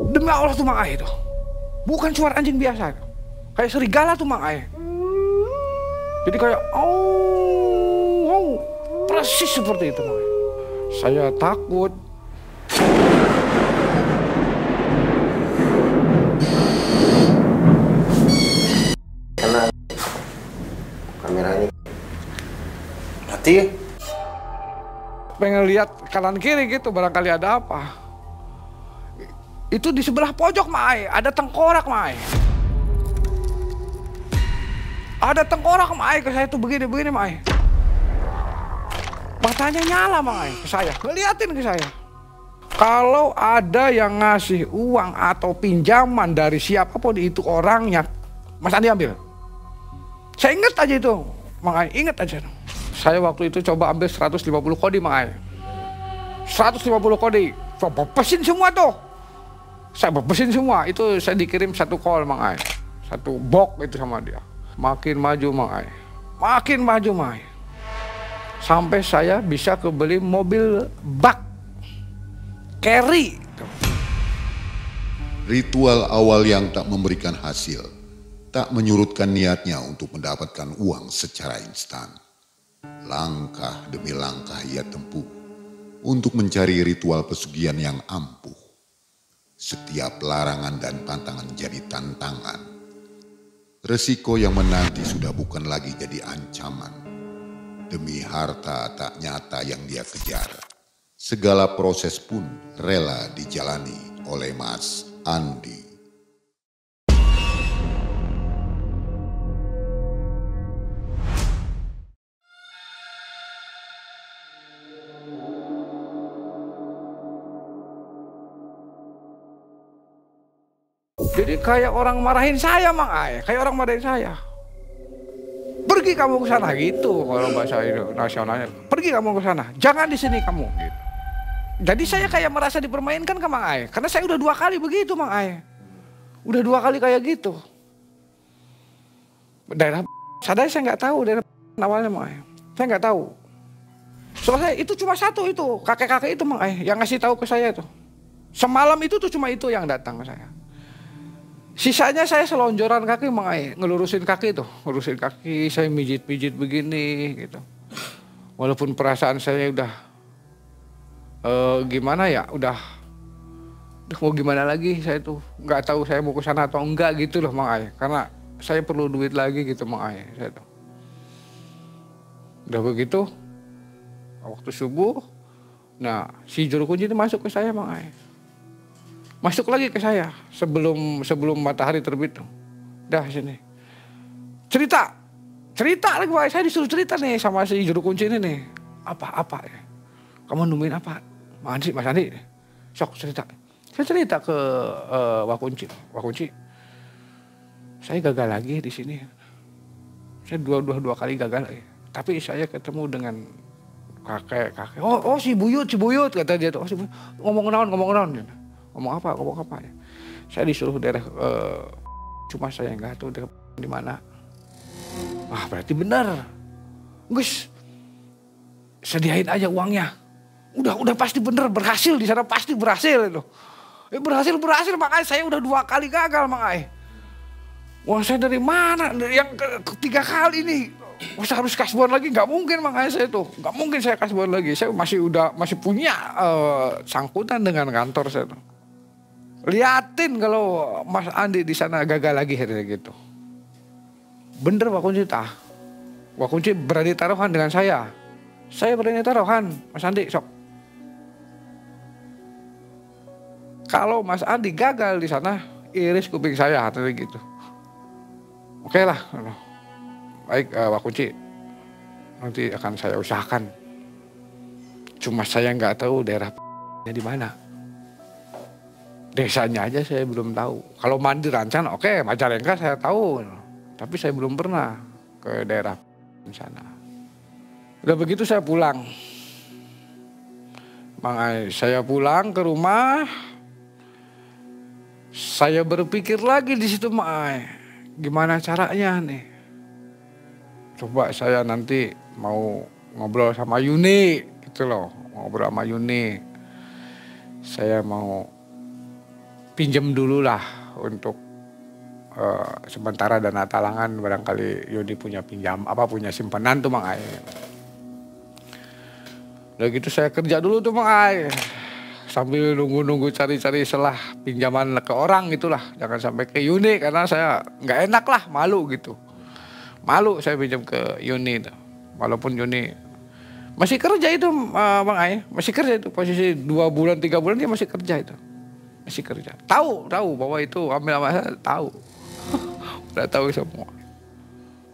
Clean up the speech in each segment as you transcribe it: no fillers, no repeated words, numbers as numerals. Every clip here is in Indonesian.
Demi Allah tuh Mang Ai itu. Bukan suara anjing biasa. Kayak serigala tuh Mang Ai. Jadi kayak persis seperti itu Mang Ai. Saya takut. Karena kameranya mati. Pengen lihat kanan kiri gitu, barangkali ada apa. Itu di sebelah pojok Mae, ada tengkorak Mae. Ada tengkorak Mae ke saya tuh begini-begini Mae. Matanya nyala Mae ke saya, ngeliatin ke saya. Kalau ada yang ngasih uang atau pinjaman dari siapapun itu orangnya, Mas Andi ambil. Saya inget aja itu, Mang Ai, inget aja. Saya waktu itu coba ambil 150 kodi Mang Ai. 150 kodi, coba pesin semua tuh. Saya bebesin semua, itu saya dikirim satu call Mang Ai. Satu box itu sama dia. Makin maju Mang Ai. Makin maju Mang Ai. Sampai saya bisa kebeli mobil bak. Carry. Ritual awal yang tak memberikan hasil, tak menyurutkan niatnya untuk mendapatkan uang secara instan. Langkah demi langkah ia tempuh untuk mencari ritual pesugihan yang ampuh. Setiap larangan dan pantangan jadi tantangan. Resiko yang menanti sudah bukan lagi jadi ancaman. Demi harta tak nyata yang dia kejar, segala proses pun rela dijalani oleh Mas Andi. Jadi kayak orang marahin saya Mang Ai, kayak orang marahin saya. Pergi kamu ke sana gitu kalau bahasa nasionalnya. Pergi kamu ke sana, jangan di sini kamu gitu. Jadi saya kayak merasa dipermainkan ke Mang Ai, karena saya udah 2 kali begitu Mang Ai. Udah 2 kali kayak gitu. Daerah sadar saya nggak tahu daerah awalnya Mang Ai. Saya nggak tahu. Soalnya itu cuma satu itu, kakek-kakek itu Mang Ai yang ngasih tahu ke saya itu. Semalam itu tuh cuma itu yang datang ke saya. Sisanya saya selonjoran kaki Mang Ai, ngelurusin kaki tuh, ngelurusin kaki, saya mijit-mijit begini gitu. Walaupun perasaan saya udah gimana ya, udah mau gimana lagi, saya tuh nggak tahu saya mau ke sana atau enggak gitu loh Mang Ai, karena saya perlu duit lagi gitu Mang Ai, saya tuh. Udah begitu, waktu subuh, nah si juru kunci itu masuk ke saya Mang Ai. Masuk lagi ke saya sebelum matahari terbit tuh. Dah sini. Cerita lagi Pak. Saya disuruh cerita nih sama si juru kunci ini nih. Apa ya? Kamu nemuin apa? Mas Andi. Sok cerita. Saya cerita ke Wak Kunci. Saya gagal lagi di sini. Saya dua kali gagal lagi. Tapi saya ketemu dengan kakek. Oh si Buyut kata dia tuh. Oh, si Buyut. Ngomong naon. Ngomong apa ya. Saya disuruh daerah cuma saya nggak tahu daerah di mana. Wah berarti benar. Gus, sediain aja uangnya. Udah pasti bener, berhasil di sana, pasti berhasil itu. Berhasil makanya saya udah 2 kali gagal makanya. Uang saya dari mana? Yang ketiga kali ini. Masa harus kasbon lagi? Nggak mungkin makanya saya tuh. Nggak mungkin saya kasbon lagi. Saya masih punya sangkutan dengan kantor saya tuh. Liatin kalau Mas Andi di sana gagal lagi gitu. Bener Wak Kunci tah. Wak Kunci berani taruhan dengan saya. Saya berani taruhan, Mas Andi sok. Kalau Mas Andi gagal di sana, iris kuping saya katanya gitu. Oke lah. Baik Wak Kunci. Nanti akan saya usahakan. Cuma saya nggak tahu daerahnya di mana. Desanya aja saya belum tahu. Kalau Mandi Rancan oke, Majalengka saya tahu. Tapi saya belum pernah ke daerah di sana. Udah begitu saya pulang. Mang Ai, saya pulang ke rumah. Saya berpikir lagi di situ Mang Ai. Gimana caranya nih? Coba saya nanti mau ngobrol sama Yuni gitu loh. Ngobrol sama Yuni. Saya mau pinjem dulu lah untuk sementara dana talangan, barangkali Yuni punya punya simpanan tuh Mang Ai. Udah gitu saya kerja dulu tuh Mang Ai, sambil nunggu cari-cari selah pinjaman ke orang gitulah, jangan sampai ke Yuni karena saya nggak enak lah, malu gitu. Malu saya pinjam ke Yuni tuh. Walaupun Yuni masih kerja itu Bang Ai, masih kerja itu, posisi 2 bulan 3 bulan dia masih kerja itu. Masih kerja. Tahu bahwa itu ambil sama saya, tahu. Udah tahu semua.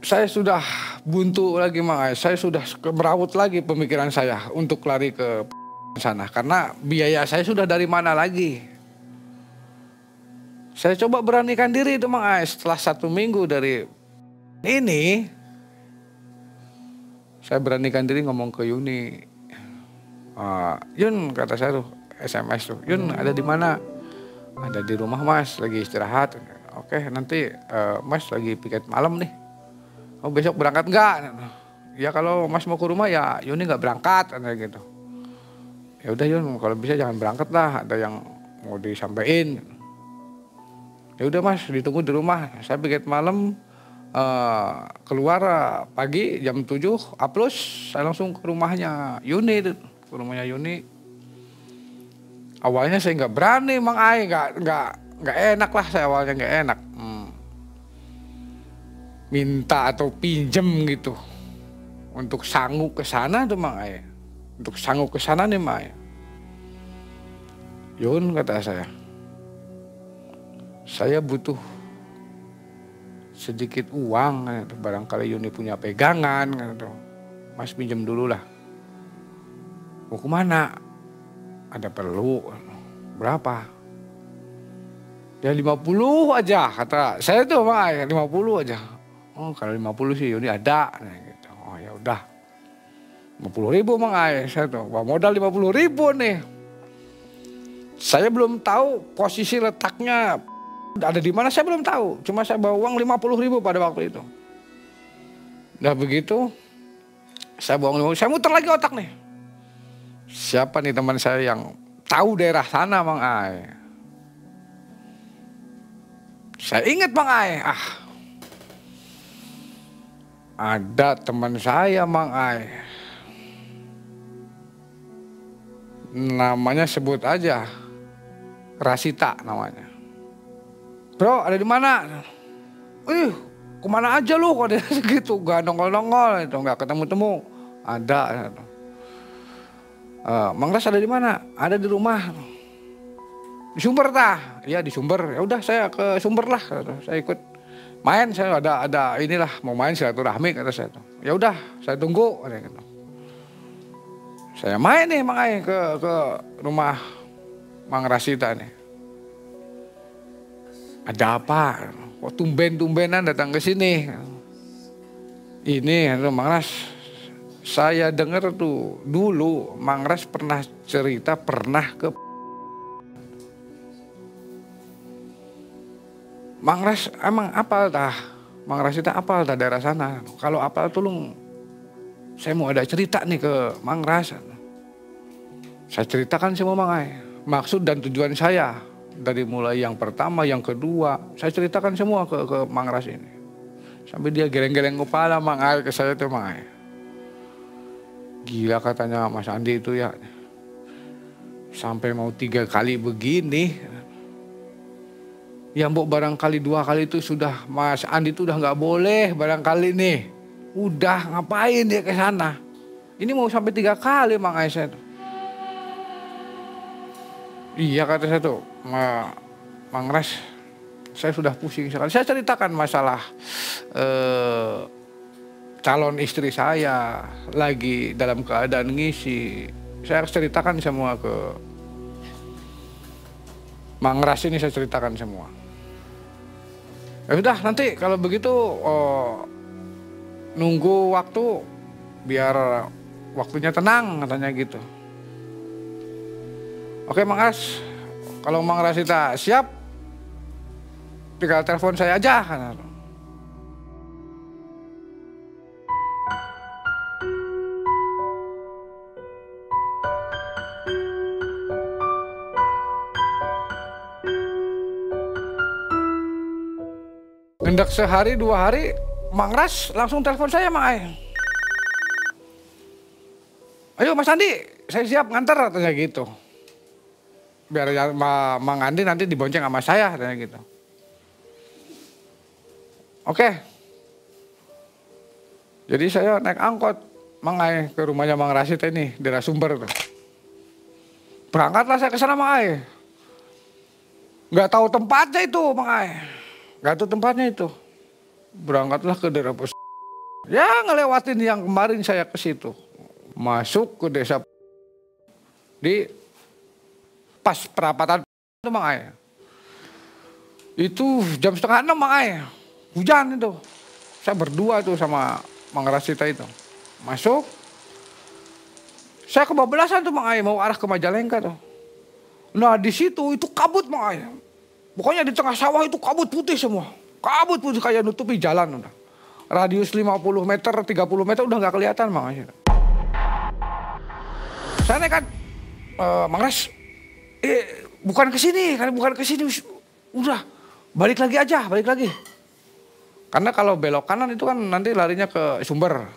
Saya sudah buntu lagi Bang Ai, saya sudah merawut lagi pemikiran saya untuk lari ke sana karena biaya saya sudah dari mana lagi. Saya coba beranikan diri itu Bang Ai, setelah 1 minggu dari ini, saya beranikan diri ngomong ke Yuni. Yun, kata saya tuh, SMS tuh, Yun ada di mana? Ada di rumah Mas, lagi istirahat. Oke, nanti Mas lagi piket malam nih. Oh besok berangkat enggak? Ya kalau Mas mau ke rumah ya Yuni nggak berangkat, kayak gitu. Ya udah Yun, kalau bisa jangan berangkat lah, ada yang mau disampaikan. Ya udah Mas, ditunggu di rumah. Saya piket malam, keluar pagi jam 7 plus saya langsung ke rumahnya Yuni, ke rumahnya Yuni. Awalnya saya nggak berani Mang Ai, nggak enak lah, saya awalnya nggak enak. Minta atau pinjem gitu untuk sanggup ke sana tuh Mang Ai. Untuk sanggup ke sana nih Mang Ai. Yun, kata saya butuh sedikit uang, barangkali Yuni punya pegangan, Mas pinjam dulu lah. Mau kemana? Ada perlu. Berapa? Ya 50 aja, kata saya tuh Mang Ai, 50 aja. Oh kalau 50 sih Yuni ada. Gitu. Oh ya udah. 50.000 Mang Ai, saya tuh modal 50.000 nih. Saya belum tahu posisi letaknya ada di mana, saya belum tahu. Cuma saya bawa uang 50.000 pada waktu itu. Udah begitu, saya bawa 50.000, saya muter lagi otak nih. Siapa nih teman saya yang tahu daerah sana Mang Ai? Saya ingat Mang Ai, ada teman saya Mang Ai. Namanya sebut aja, Rasita namanya. Bro, ada di mana? Kemana aja lu kok dia segitu, gak nongol-nongol itu, gak ketemu-temu. Ada. Mang Ras ada di mana? Ada di rumah. Di Sumber tah? Iya di Sumber. Ya udah saya ke Sumber lah. Saya ikut main. Saya ada inilah mau main silaturahmi kata saya. Ya udah saya tunggu. Saya main nih Mang Ai ke rumah Mang Rasita nih. Ada apa? Kok tumben-tumbenan datang ke sini? Ini Mang Ras, saya dengar tuh dulu Mang Ras pernah cerita pernah ke Mang Ras, emang apal tah? Mang Rasita apal tah daerah sana? Kalau apal tolong saya mau ada cerita nih ke Mang Ras. Saya ceritakan semua Mang Ai, maksud dan tujuan saya. Dari mulai yang pertama, yang kedua, saya ceritakan semua ke Mang Ras ini. Sampai dia geleng-geleng kepala Mang Ai ke saya tuh Mang Ai. Gila katanya Mas Andi itu ya. Sampai mau 3 kali begini. Ya mbok barangkali 2 kali itu sudah Mas Andi itu udah nggak boleh barangkali nih. Udah ngapain dia ke sana? Ini mau sampai 3 kali Mang Ai saya tuh. Iya kata saya tuh, Mang Ras, saya sudah pusing sekali. Saya ceritakan masalah calon istri saya lagi dalam keadaan ngisi. Saya ceritakan semua ke Mang Ras ini, saya ceritakan semua. Ya sudah nanti kalau begitu nunggu waktu biar waktunya tenang katanya gitu. Oke Mang Ras, kalau Mang Rasita siap, tinggal telepon saya aja. Ngendak sehari 2 hari, Mang Ras langsung telepon saya, Mang Ai. Ayo Mas Andi, saya siap nganter, katanya gitu. Biar ya, Mang Andi nanti dibonceng sama saya, katanya gitu. Oke. Jadi saya naik angkot, Mang Ai, ke rumahnya Mang Rasid ini, daerah Sumber tuh. Berangkatlah saya ke sana, Mang Ai. Nggak tahu tempatnya itu, Mang Ai. Nggak tahu tempatnya itu. Berangkatlah ke daerah pos. Ya ngelewatin yang kemarin saya ke situ. Masuk ke desa di pas perapatan itu, Mang Ai. Itu jam 5:30, Mang Ai. Hujan itu. Saya berdua tuh sama Mang Rasita itu. Masuk. Saya kebablasan tuh, Mang Ai, mau arah ke Majalengka tuh. Nah di situ itu kabut, Mang Ai. Pokoknya di tengah sawah itu kabut putih semua. Kabut putih kayak nutupi jalan udah. Radius 50 meter, 30 meter udah nggak kelihatan, Mang Ai. Saya kan, Mang Ras, bukan ke sini, kan bukan ke sini. Udah, balik lagi aja, balik lagi. Karena kalau belok kanan itu kan nanti larinya ke Sumber.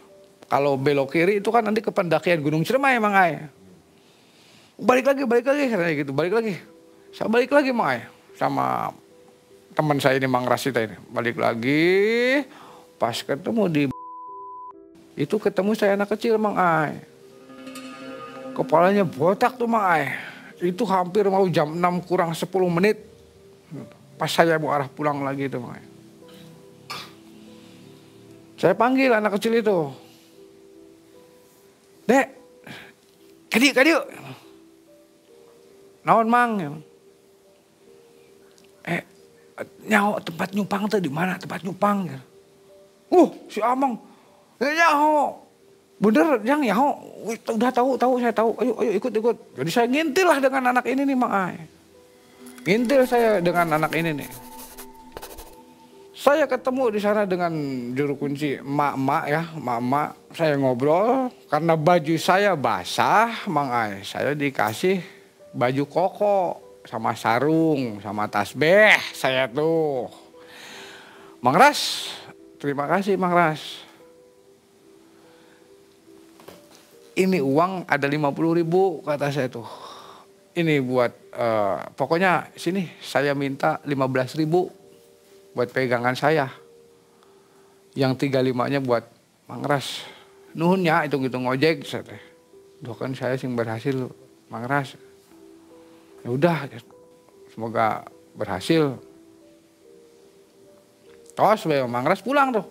Kalau belok kiri itu kan nanti ke pendakian Gunung Ciremai, Mang Ai. Balik lagi, katanya gitu, balik lagi. Saya balik lagi, Mang Ai, sama teman saya ini, Mang Rasita ini. Balik lagi, pas ketemu di itu ketemu saya anak kecil, Mang Ai. Kepalanya botak tuh, Mang Ai. Itu hampir mau jam 6 kurang 10 menit. Pas saya mau arah pulang lagi itu, Mang Ai. Saya panggil anak kecil itu. Dek, kadiu. Naon, Mang? Nyaho tempat nyupang tuh di mana? Tempat nyupang. Si Amang. Nyaho. Bener, yang ya, udah tahu, saya tahu. Ayo ikut. Jadi saya ngintil lah dengan anak ini nih, Mang Ai. Ngintil saya dengan anak ini nih. Saya ketemu di sana dengan juru kunci emak-emak ya, emak-emak. Saya ngobrol karena baju saya basah, Mang Ai. Saya dikasih baju koko sama sarung, sama tasbih saya tuh. Mang Ras, terima kasih, Mang Ras. Ini uang ada 50.000 kata saya tuh. Ini buat pokoknya sini saya minta 15.000 buat pegangan saya. Yang 35-nya buat Mang Ras. Nuhun ya, hitung-hitung ojek saya teh. Duh kan saya sing berhasil, Mang Ras. Ya udah, semoga berhasil. Tos Mang Ras pulang tuh.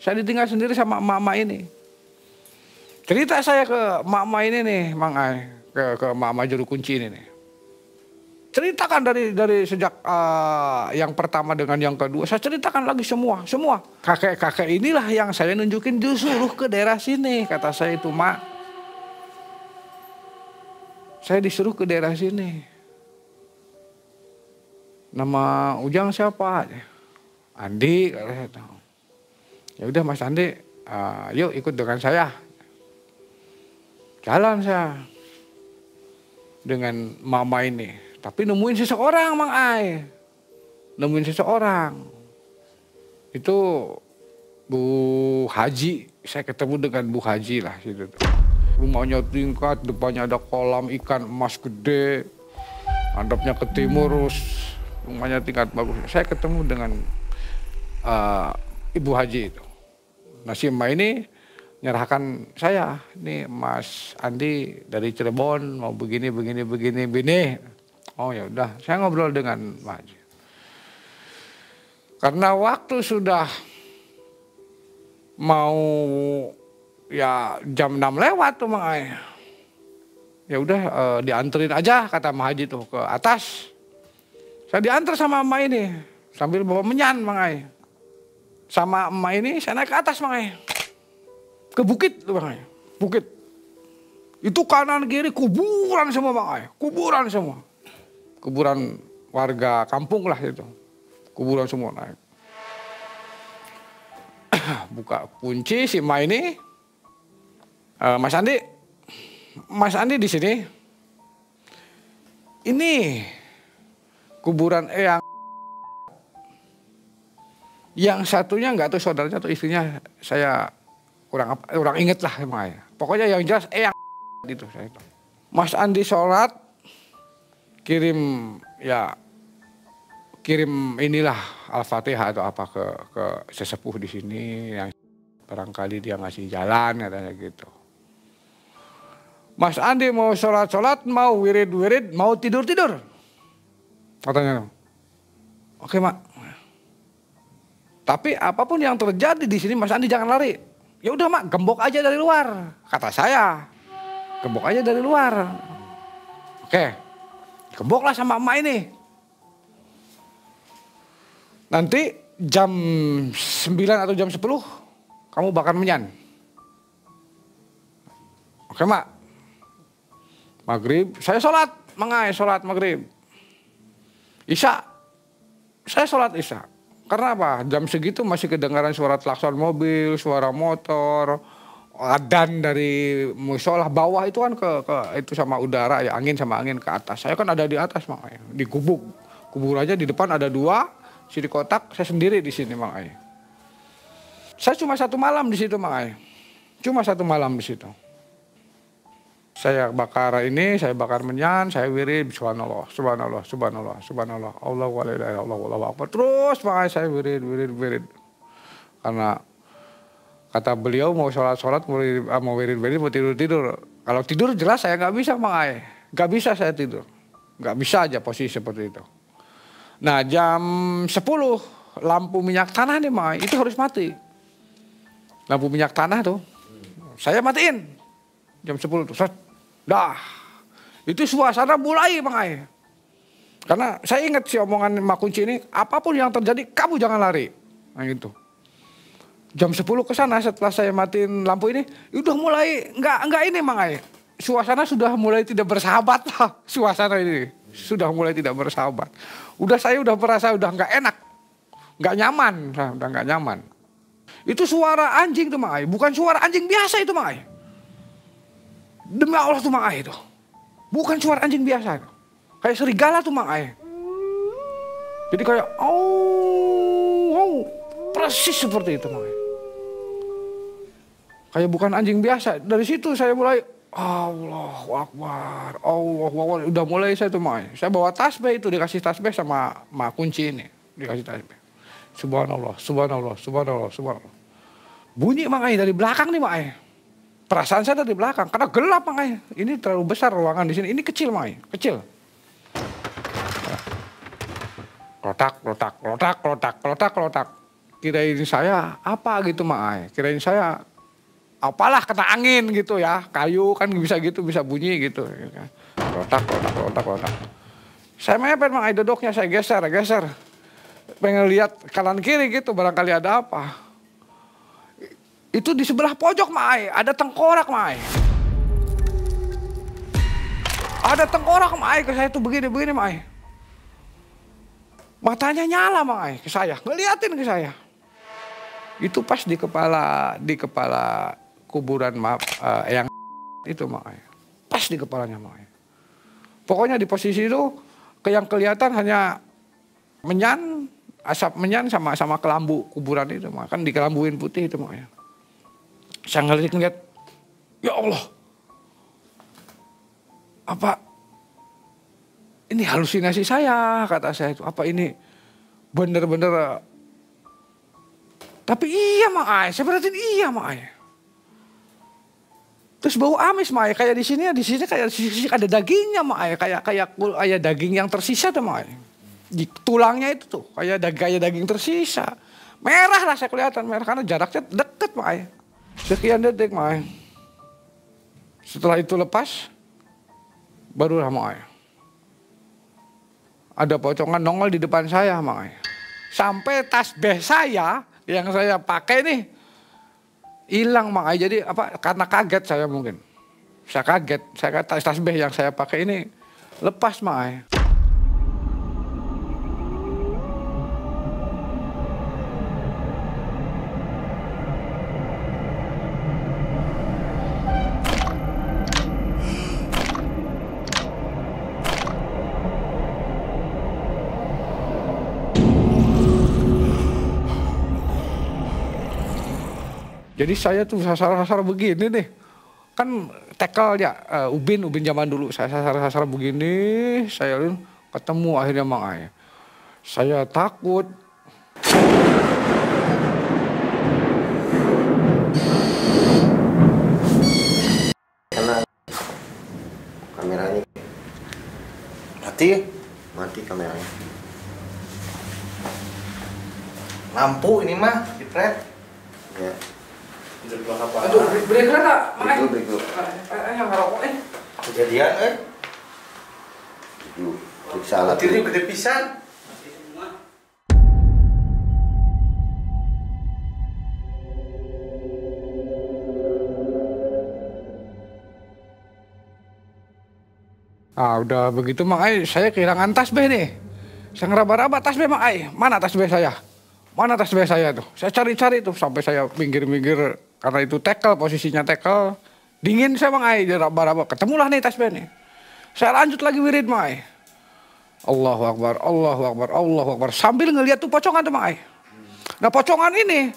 Saya ditinggal sendiri sama emak-emak ini. Cerita saya ke emak-emak ini nih, Mang Ai, ke emak-emak juru kunci ini nih. Ceritakan dari sejak yang pertama dengan yang kedua, saya ceritakan lagi semua. Kakek-kakek inilah yang saya nunjukin disuruh ke daerah sini, kata saya itu, Mak. Saya disuruh ke daerah sini. Nama Ujang siapa? Andi, kata saya tahu. Ya udah Mas Andi, yuk ikut dengan saya. Jalan saya dengan mama ini. Tapi nemuin seseorang, Mang Ai. Nemuin seseorang. Itu Bu Haji. Saya ketemu dengan Bu Haji lah. Gitu. Rumahnya tingkat, depannya ada kolam ikan emas gede. Hadapnya ke timur, rumahnya tingkat bagus. Saya ketemu dengan Ibu Haji itu. Nah si emak ini nyerahkan saya, nih Mas Andi dari Cirebon mau begini. Oh ya udah, saya ngobrol dengan Pak Haji. Karena waktu sudah mau ya jam 6 lewat tuh, Mang Ai. Ya udah dianterin aja kata Mang Haji tuh ke atas. Saya diantar sama emak ini sambil bawa menyan, Mang Ai. Sama emak ini saya naik ke atas, Mang Ai. Ke bukit tuh, Mang Ai. Bukit. Itu kanan kiri kuburan semua, Mang Ai. Kuburan semua. Kuburan warga kampung lah itu. Kuburan semua naik. Buka kunci si Ma ini. Mas Andi di sini. Ini kuburan Eyang. Yang satunya nggak tahu saudaranya atau istrinya, saya kurang inget lah emang. Pokoknya yang jelas yang itu saya itu. Mas Andi sholat, kirim inilah Al-Fatihah atau apa ke sesepuh di sini yang barangkali dia ngasih jalan katanya gitu. Mas Andi mau sholat, mau wirid, mau tidur. Katanya, oke mak. Tapi apapun yang terjadi di sini Mas Andi jangan lari. Ya udah mak, gembok aja dari luar. Kata saya, gembok aja dari luar. Oke, gemboklah sama emak ini. Nanti jam 9 atau jam 10 kamu bakar menyan. Oke mak. Maghrib, saya sholat, sholat maghrib. Isya, saya sholat isya. Karena apa? Jam segitu masih kedengaran suara klakson mobil, suara motor, adzan dari musola bawah itu kan itu sama udara ya, angin sama angin ke atas. Saya kan ada di atas makanya, di gubuk. Kuburannya di depan ada 2, si di kotak, saya sendiri di sini makanya. Saya cuma 1 malam di situ makanya. Cuma 1 malam di situ. Saya bakar menyan, saya wirid, subhanallah, Allahu la ilaha illallah, Allahu akbar. Terus makanya saya wirid. Karena kata beliau mau sholat, mau wirid, mau tidur. Kalau tidur jelas saya nggak bisa makanya. Nggak bisa saya tidur. Nggak bisa aja posisi seperti itu. Nah jam 10 lampu minyak tanah nih makanya, itu harus mati. Lampu minyak tanah tuh, saya matiin. Jam 10 tuh, dah. Itu suasana mulai makanya. Karena saya ingat si omongan Mak Kunci ini, apapun yang terjadi kamu jangan lari. Nah gitu. Jam 10 ke sana setelah saya matiin lampu ini, udah mulai enggak ini makanya. Suasana sudah mulai tidak bersahabat lah. Suasana ini sudah mulai tidak bersahabat. Saya udah merasa udah enggak enak. Enggak nyaman, udah enggak nyaman. Itu suara anjing tuh makanya, bukan suara anjing biasa itu makanya. Demi Allah tuh mak itu. Bukan suara anjing biasa. Kayak serigala tuh mak. Jadi kayak persis seperti itu mak. Kayak bukan anjing biasa. Dari situ saya mulai Allahu Akbar. Udah mulai saya tuh mak. Saya bawa tasbih itu, dikasih tasbih sama Mak Kunci ini. Dikasih tasbih. Subhanallah. Bunyi makanya dari belakang nih mak. Perasaan saya dari belakang, karena gelap makanya. Ini terlalu besar ruangan di sini, ini kecil makanya, kecil. Lotak. Kirain saya apa gitu makanya. Kirain saya apalah kena angin gitu ya, kayu kan bisa gitu, bisa bunyi gitu. Lotak. Saya mepet makanya duduknya, saya geser. Pengen lihat kanan kiri gitu, barangkali ada apa. Itu di sebelah pojok Mai, ada tengkorak Mai. Ada tengkorak Mai ke saya tuh begini Mai. Matanya nyala Mai ke saya, ngeliatin ke saya. Itu pas di kepala kuburan yang itu Mai. Pas di kepalanya Mai. Pokoknya di posisi itu yang kelihatan hanya menyan, asap menyan sama kelambu kuburan itu Mai. Kan dikelambuin putih itu Mai. Saya ngeliat, ya Allah, apa ini halusinasi saya, kata saya itu, apa ini bener-bener, tapi iya Mak, saya perhatiin iya Mak. Terus bau amis Mak, kayak di sini kayak ada dagingnya Mak, kayak daging yang tersisa tuh Mak. Di tulangnya itu tuh, kayak daging tersisa. Merah lah saya kelihatan, merah karena jaraknya deket Mak. Sekian detik Mak. Setelah itu lepas, barulah Mak. Ada pocongan nongol di depan saya Mak. Sampai tasbih saya yang saya pakai nih hilang Mak. Jadi apa? Karena kaget saya mungkin. Saya kaget, tasbih yang saya pakai ini lepas Mak. Jadi saya tuh sasar-sasar begini nih. Kan tackle ya, ubin zaman dulu. Saya sasar-sasar begini, saya ketemu akhirnya Mang Ai. Saya takut. Karena kameranya mati kameranya. Lampu ini mah, jepret. Ya. Aduh, break lah Mang Ai. Break. Yang ngerokok Kejadian Yuk, periksa alat. Tirnya gede pisan. Ah, udah begitu Mang Ai, saya kehilangan tasbih nih. Saya ngeraba-raba tasbih Mang Ai. Mana tasbih saya? Mana tasbih saya tuh? Saya cari-cari tuh sampai saya minggir-minggir karena itu tackle, posisinya tackle. Dingin saya Mang Ai, raba-raba. Ketemulah nih tasbih nih. Saya lanjut lagi wirid Mang Ai. Allahu Akbar, Allahu Akbar, Allahu Akbar. Sambil ngeliat tuh pocongan tuh Mang Ai. Nah pocongan ini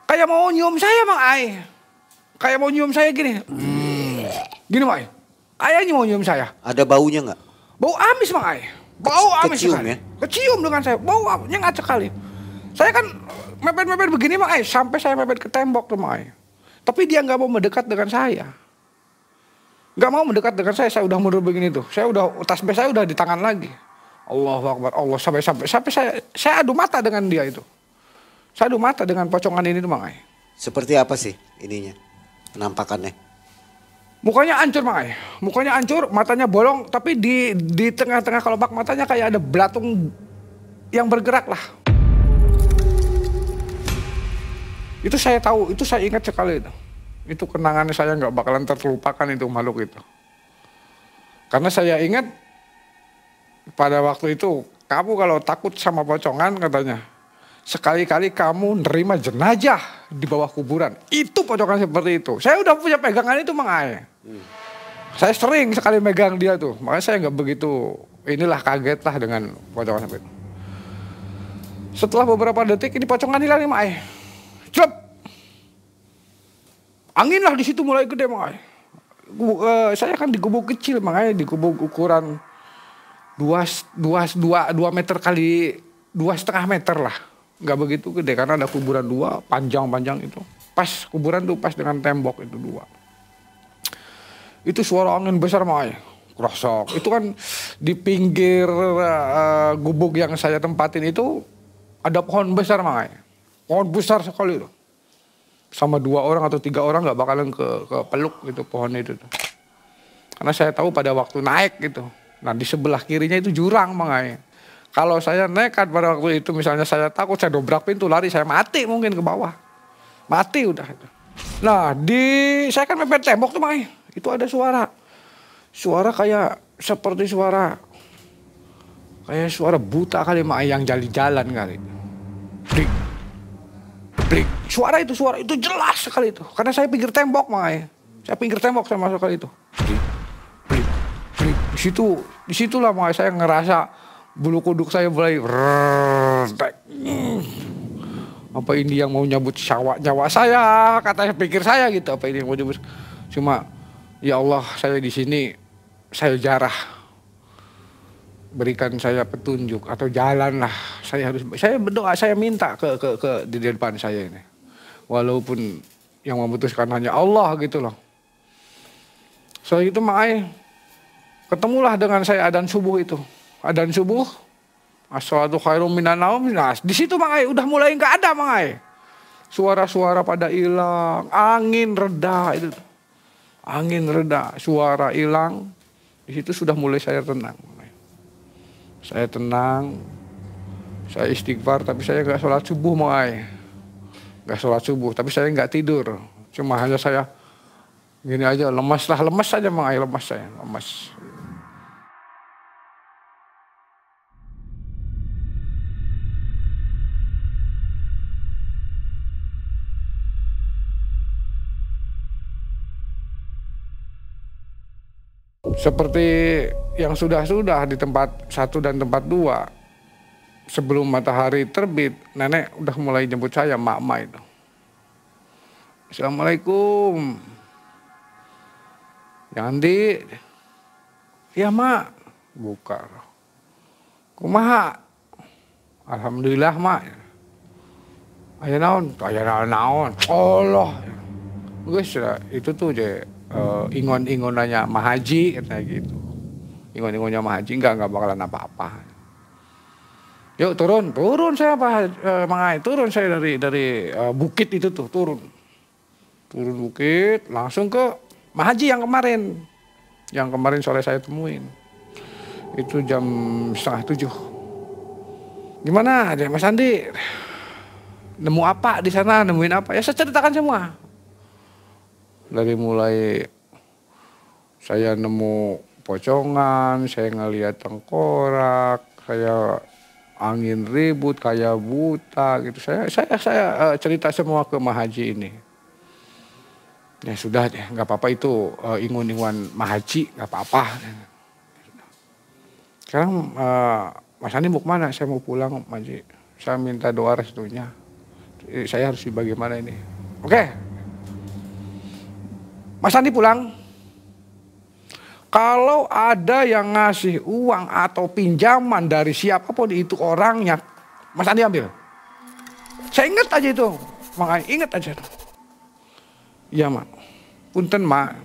kayak mau nyium saya Mang Ai. Kayak mau nyium saya gini. Gini Mang Ai. Kayaknya mau nyium saya. Ada baunya nggak? Bau amis Mang Ai. Bau amis Kecium sekali. ya? Kecium dengan saya. Bau nyengat sekali. Saya kan mepet-mepet begini Mang Ai. Sampai saya mepet ke tembok tuh Mang Ai. Tapi dia nggak mau mendekat dengan saya. Nggak mau mendekat dengan saya udah mundur begini tuh. Tasbih saya udah di tangan lagi. Allahu Akbar, Allah sampai saya adu mata dengan dia itu. Saya adu mata dengan pocongan ini tuh Mang Ai. Seperti apa sih ininya? Penampakannya? Mukanya hancur Mang Ai. Mukanya hancur, matanya bolong, tapi di tengah-tengah kelopak matanya kayak ada belatung yang bergerak lah. Itu saya tahu, itu saya ingat sekali itu. Itu kenangannya saya nggak bakalan terlupakan itu makhluk itu. Karena saya ingat pada waktu itu, kamu kalau takut sama pocongan katanya, sekali-kali kamu nerima jenazah di bawah kuburan. Itu pocongan seperti itu. Saya udah punya pegangan itu Mang Ai. Saya sering sekali megang dia tuh. Makanya saya nggak begitu kaget lah dengan pocongan seperti itu. Setelah beberapa detik ini pocongan hilang nih Mang Ai. Celep. Angin lah di situ mulai gede Mang Ai. Saya kan di gubuk kecil Mang Ai, di gubuk ukuran 2 meter kali 2,5 meter lah. Nggak begitu gede karena ada kuburan 2 panjang itu. Pas kuburan tuh pas dengan tembok itu 2. Itu suara angin besar Mang Ai. Krosok. Itu kan di pinggir gubuk yang saya tempatin itu ada pohon besar Mang Ai. Pohon besar sekali itu. Sama 2 orang atau 3 orang nggak bakalan ke peluk gitu pohon itu. Karena saya tahu pada waktu naik gitu. Nah di sebelah kirinya itu jurang Mang Ai. Kalau saya nekat pada waktu itu misalnya saya takut, saya dobrak pintu lari, saya mati mungkin ke bawah. Mati udah. Nah saya kan mepet tembok tuh Mang Ai. Itu ada suara. Suara seperti suara buta kali Mang Ai yang jalan kali. Blik. Blik. Suara itu jelas sekali itu. Karena saya pinggir tembok Mang Ai. Saya pinggir tembok saya masuk kali itu. Blik. Blik. Blik. Disitulah Mang Ai saya ngerasa bulu kuduk saya mulai apa ini yang mau nyabut nyawa saya, katanya pikir saya gitu, apa ini yang mau nyabut. Cuma ya Allah, saya di sini saya jarah, berikan saya petunjuk atau jalan lah. Saya berdoa, saya minta ke di depan saya ini, walaupun yang memutuskan hanya Allah gitu loh. Soal itu Mang Ai ketemulah dengan saya adzan subuh itu. Adzan subuh, as-sholatu khairum minan naum. Nah, di situ Mang Ai udah mulai nggak ada Mang Ai. Suara-suara pada hilang, angin reda itu. Angin reda, suara hilang. Di situ sudah mulai saya tenang. Saya tenang, saya istighfar, tapi saya nggak sholat subuh Mang Ai. Nggak sholat subuh, tapi saya nggak tidur. Cuma hanya saya gini aja, lemas aja Mang Ai, lemas. Seperti yang sudah di tempat 1 dan tempat 2, sebelum matahari terbit, nenek udah mulai jemput saya, mak itu. Assalamualaikum. Yang Andi. Ya mak. Buka. Kumaha. Alhamdulillah mak. Aya naon? Aya naon. Allah. Guys, itu tuh je ingon-ingonannya Mahaji katanya gitu. Ingon-ingonnya Mahaji enggak bakalan apa-apa. Yuk turun saya Mang Ai, turun saya dari bukit itu tuh, turun bukit langsung ke Mahaji yang kemarin sore saya temuin. Itu jam 6:30. Gimana Mas Andi? Nemu apa di sana? Nemuin apa? Ya saya ceritakan semua. Dari mulai saya nemu pocongan, saya ngelihat tengkorak, saya angin ribut kayak buta gitu. Saya cerita semua ke Mahaji ini. Ya sudah deh, nggak apa-apa itu ingun-inguan Mahaji, nggak apa-apa. Sekarang Mas Andi mau kemana? Saya mau pulang Mahaji. Saya minta doa restunya. Saya harus bagaimana ini? Oke. Mas Andi pulang. Kalau ada yang ngasih uang atau pinjaman dari siapapun itu orangnya, Mas Andi ambil. Saya ingat aja itu, makanya ingat aja. Iya mak, punten mak.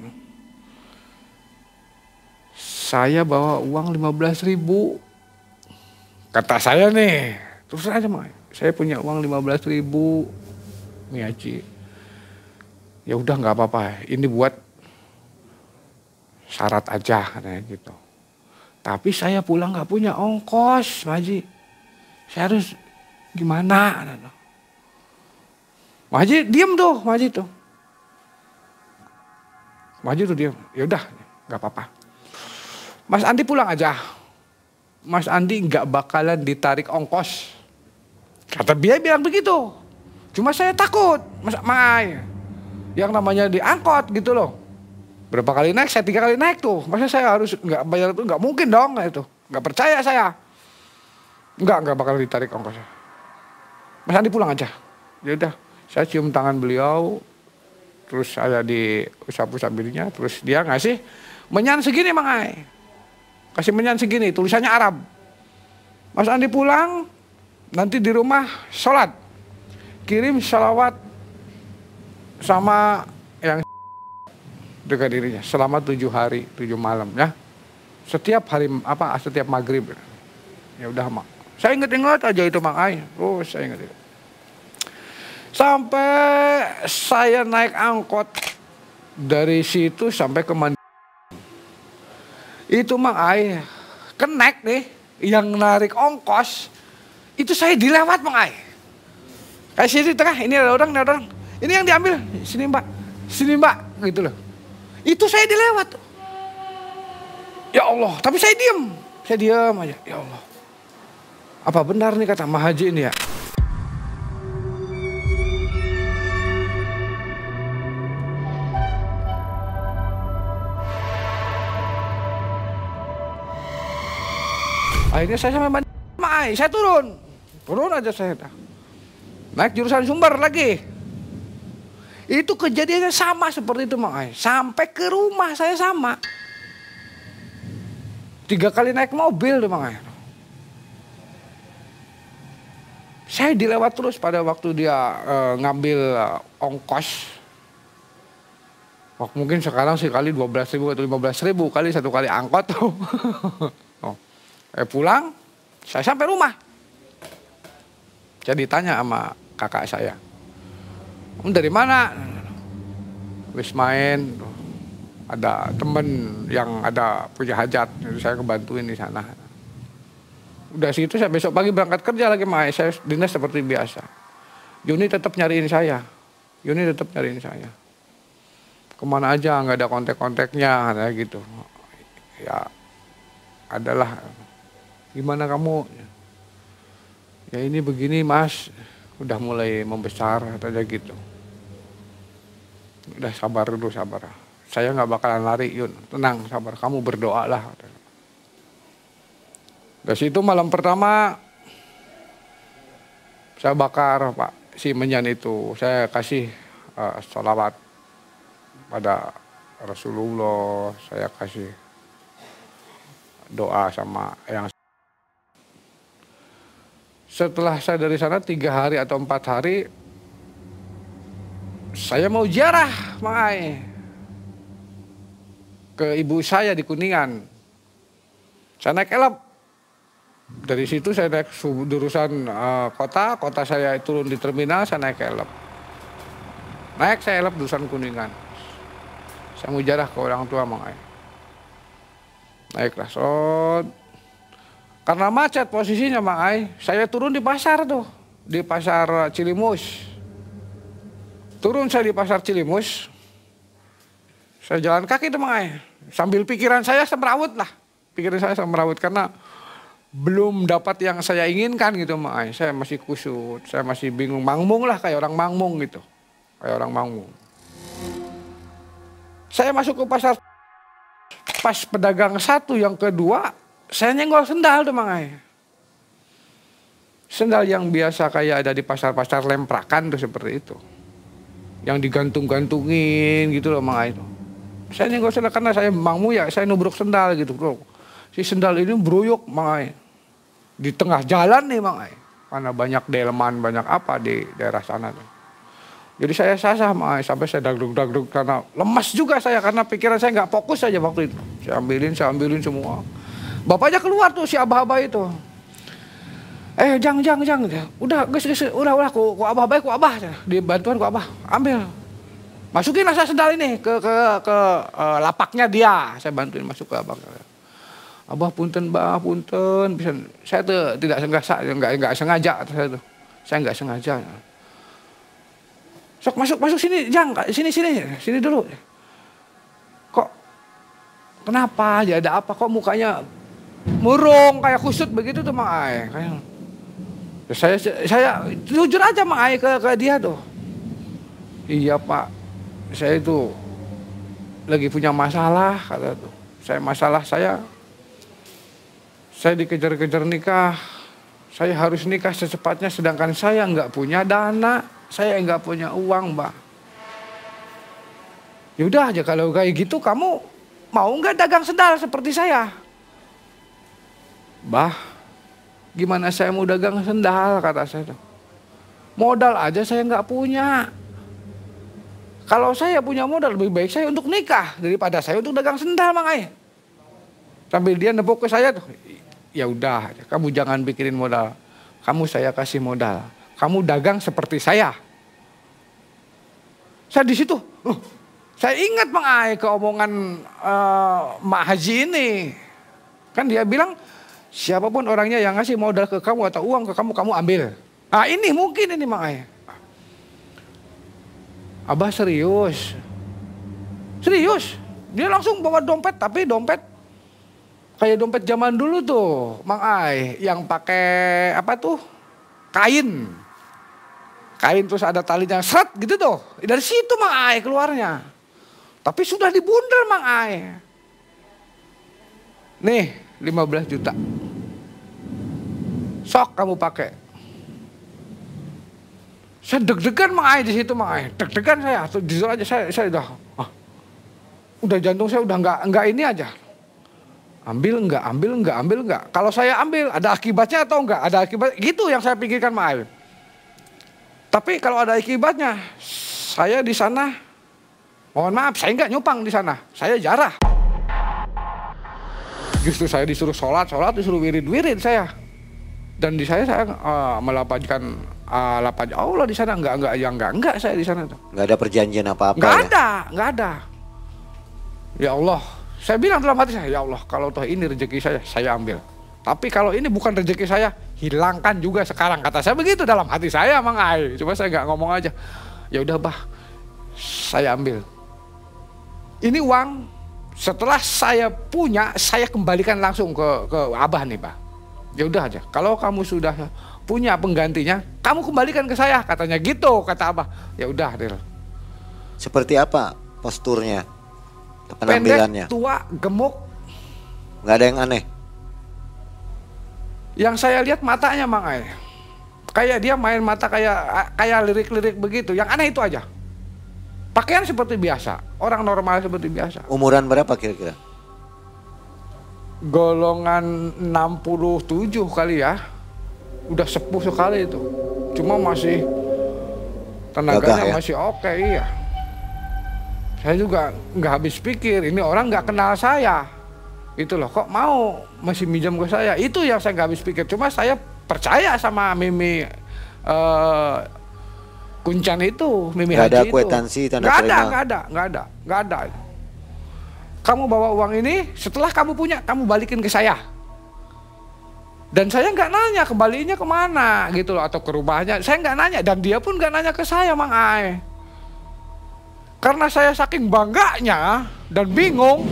Saya bawa uang 15.000. Kata saya nih, terus aja mak. Saya punya uang 15.000, Miyaji. Ya udah nggak apa-apa, ini buat syarat aja katanya gitu. Tapi saya pulang nggak punya ongkos, Maji. Saya harus gimana? Maji diem tuh, Maji tuh. Maji tuh diem. Ya udah, nggak apa-apa. Mas Andi pulang aja. Mas Andi nggak bakalan ditarik ongkos. Kata dia bilang begitu. Cuma saya takut, Mas Mai. Yang namanya diangkot gitu loh. Berapa kali naik? Saya 3 kali naik tuh. Masa saya harus nggak bayar itu? Nggak mungkin dong itu. Nggak percaya saya. Nggak bakal ditarik ongkosnya. Mas Andi pulang aja. Ya udah, saya cium tangan beliau. Terus saya diusap-usap dirinya. Terus dia ngasih menyan segini Mang Ai. Kasih menyan segini, tulisannya Arab. Mas Andi pulang, nanti di rumah sholat. Kirim sholawat sama yang dekat dirinya selama 7 hari 7 malam ya, setiap hari setiap maghrib ya udah mak. Saya ingat aja itu Mang Ai. Oh saya ingat itu sampai saya naik angkot dari situ sampai ke itu Mang Ai kenek nih yang narik ongkos itu saya dilewat Mang Ai. Kayak sini tengah ini ada orang ini yang diambil, sini mbak, gitu loh. Itu saya dilewat. Ya Allah, tapi saya diam aja. Ya Allah, apa benar nih kata Mahaji ini ya? Akhirnya saya sampai Mai, saya turun aja saya. Naik jurusan Sumber lagi. Itu kejadiannya sama seperti itu Mang Ai. Sampai ke rumah saya sama. 3 kali naik mobil tuh Mang Ai. Saya dilewat terus pada waktu dia ngambil ongkos. Mungkin sekarang sekali 12.000 atau 15.000 kali 1 kali angkot tuh. Pulang, saya sampai rumah. Saya ditanya sama kakak saya. Dari mana? Wis main. Ada temen yang ada punya hajat, jadi saya kebantuin di sana. Udah situ saya besok pagi berangkat kerja lagi Mai. Saya dinas seperti biasa. Yuni tetap nyariin saya. Kemana aja nggak ada kontak-kontaknya, kayak gitu. Ya adalah. Gimana kamu? Ya ini begini Mas. Udah mulai membesar katanya gitu. Udah sabar dulu, sabar. Saya nggak bakalan lari, Yun. Tenang, sabar. Kamu berdoa lah. Dari situ malam pertama saya bakar Pak si menyan itu. Saya kasih sholawat pada Rasulullah, saya kasih doa sama yang. Setelah saya dari sana 3 hari atau 4 hari, saya mau ziarah Mang Ai ke ibu saya di Kuningan. Saya naik elep. Dari situ saya naik jurusan kota saya turun di terminal, saya naik elep. Naik saya elep jurusan Kuningan. Saya mau ziarah ke orang tua Mang Ai. Naiklah, karena macet posisinya Mang Ai, saya turun di pasar tuh, di pasar Cilimus. Turun saya di pasar Cilimus, saya jalan kaki tuh Mang Ai. Sambil pikiran saya semrawut lah, karena belum dapat yang saya inginkan gitu Mang Ai. Saya masih kusut, saya masih bingung, mangmung lah kayak orang mangmung gitu, kayak orang mangmung. Saya masuk ke pasar, pas pedagang satu yang kedua, saya nyenggol sendal tuh Mang Ai. Sendal yang biasa kayak ada di pasar-pasar lemprakan tuh seperti itu. Yang digantung-gantungin gitu loh Mang Ai. Saya nyenggol sendal karena saya mangmu ya, saya nubruk sendal gitu loh. Si sendal ini broyok Mang Ai. Di tengah jalan nih Mang Ai. Karena banyak delman, banyak apa di daerah sana tuh. Jadi saya sasah Mang Ai, sampai saya dagdug karena lemas juga saya, karena pikiran saya nggak fokus aja waktu itu. Saya ambilin semua. Bapaknya keluar tuh si abah-abah itu. Jang. Udah, udah, ku abah. Di bantuan ku abah, ambil. Masukinlah saya sendal ini ke lapaknya dia. Saya bantuin masuk ke abah. Abah punten, bah, punten. Saya tuh tidak sengaja. Saya nggak sengaja. Sok masuk sini, Jang. Sini dulu. Kok? Kenapa? Ya ada apa? Kok mukanya murung kayak kusut begitu tuh Mang Ai. Saya jujur aja Mang Ai ke dia tuh. Iya Pak, saya itu lagi punya masalah kata tuh. Saya dikejar-kejar nikah. Saya harus nikah secepatnya, sedangkan saya nggak punya dana, saya nggak punya uang Mbak. Yaudah aja kalau kayak gitu, kamu mau nggak dagang sendal seperti saya? Bah, gimana saya mau dagang sendal, kata saya. Modal aja saya nggak punya. Kalau saya punya modal, lebih baik saya untuk nikah daripada saya untuk dagang sendal Mang Ai. Sambil dia nepuk ke saya tuh, ya udah, kamu jangan pikirin modal. Kamu saya kasih modal. Kamu dagang seperti saya. Saya di situ, saya ingat Mang Ai ke omongan Mak Haji ini. Kan dia bilang, siapapun orangnya yang ngasih modal ke kamu atau uang ke kamu, kamu ambil. Nah ini mungkin ini Mang Ai. Abah serius. Dia langsung bawa dompet, tapi dompet kayak dompet zaman dulu tuh Mang Ai. Yang pakai apa tuh? Kain terus ada talinya seret gitu tuh. Dari situ Mang Ai keluarnya. Tapi sudah dibundel Mang Ai. Nih 15 juta. Sok kamu pakai. Saya deg-degan Mang Ai di situ Mang Ai. Deg-degan saya. Jujur aja saya udah jantung saya udah enggak ini aja. Ambil enggak. Kalau saya ambil ada akibatnya atau enggak? Ada akibat. Gitu yang saya pikirkan Mang Ai. Tapi kalau ada akibatnya, saya di sana, mohon maaf, saya enggak nyupang di sana. Saya jarah. Justru saya disuruh sholat, disuruh wirid saya. Dan di saya melapangkan lapang Allah di sana, enggak saya di sana tuh. Nggak ada perjanjian apa-apa Enggak ada. Ya Allah, saya bilang dalam hati saya, ya Allah, kalau toh ini rezeki saya ambil. Tapi kalau ini bukan rezeki saya, hilangkan juga sekarang, kata saya begitu dalam hati saya Mang Ai. Cuma saya nggak ngomong aja. Ya udah bah, saya ambil. Ini uang setelah saya punya, saya kembalikan langsung ke Abah nih Pak. Ya udah aja. Kalau kamu sudah punya penggantinya, kamu kembalikan ke saya, katanya gitu kata Abah. Ya udah, Del. Seperti apa posturnya, penampilannya? Pendek, tua, gemuk. Nggak ada yang aneh. Yang saya lihat matanya Mang Ai. Kayak dia main mata kayak lirik-lirik begitu. Yang aneh itu aja. Pakaian seperti biasa, orang normal seperti biasa. Umuran berapa kira-kira? Golongan 67 kali ya. Udah sepuh sekali itu. Cuma masih tenaganya Gagah, ya? masih oke, iya. Saya juga nggak habis pikir, ini orang nggak kenal saya. Itu loh, kok mau masih minjam ke saya? Itu yang saya nggak habis pikir. Cuma saya percaya sama Mimi Kuncan itu, Mimi Gak Haji ada itu. kwitansi, tanda Nggak terima? nggak ada. Kamu bawa uang ini, setelah kamu punya, kamu balikin ke saya. Dan saya nggak nanya kembalinya kemana gitu loh, atau ke rumahnya. Saya nggak nanya, dan dia pun nggak nanya ke saya, Mang Ai. Karena saya saking bangganya dan bingung,